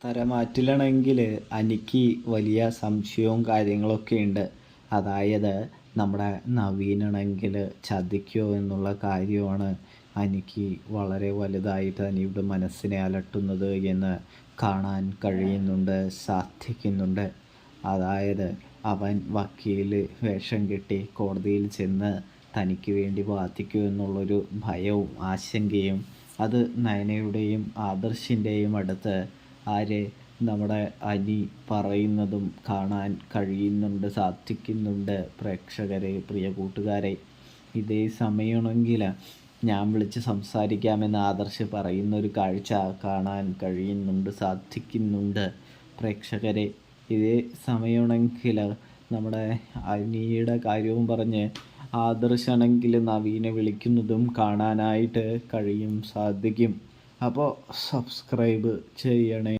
തരമാറ്റിലാണെങ്കിൽ എനിക്ക് വലിയ സംശയവും കാര്യങ്ങളൊക്കെ ഉണ്ട്. അതായത് നമ്മുടെ നവീനാണെങ്കിൽ ചതിക്കോ എന്നുള്ള കാര്യമാണ് എനിക്ക് വളരെ വലുതായിട്ട് അനിയുടെ മനസ്സിനെ അലട്ടുന്നത് എന്ന് കാണാൻ കഴിയുന്നുണ്ട്, സാധിക്കുന്നുണ്ട്. അതായത് അവൻ വക്കീൽ വേഷം കെട്ടി കോടതിയിൽ ചെന്ന് തനിക്ക് വേണ്ടി വാദിക്കൂ എന്നുള്ളൊരു ഭയവും ആശങ്കയും അത് നയനയുടെയും ആദർശിൻ്റെയും അടുത്ത് ആര് നമ്മുടെ അനി പറയുന്നതും കാണാൻ കഴിയുന്നുണ്ട്, സാധിക്കുന്നുണ്ട്. പ്രേക്ഷകരെ, പ്രിയ കൂട്ടുകാരെ, ഇതേ സമയമാണെങ്കിൽ ഞാൻ വിളിച്ച് സംസാരിക്കാമെന്ന് ആദർശ് പറയുന്നൊരു കാഴ്ച കാണാൻ കഴിയുന്നുണ്ട്, സാധിക്കുന്നുണ്ട്. പ്രേക്ഷകരെ, ഇതേ സമയമാണെങ്കിൽ നമ്മുടെ അനിയുടെ കാര്യവും പറഞ്ഞ് ആദർശാണെങ്കിൽ നവീനെ വിളിക്കുന്നതും കാണാനായിട്ട് കഴിയും, സാധിക്കും. അപ്പോൾ സബ്സ്ക്രൈബ് ചെയ്യണേ.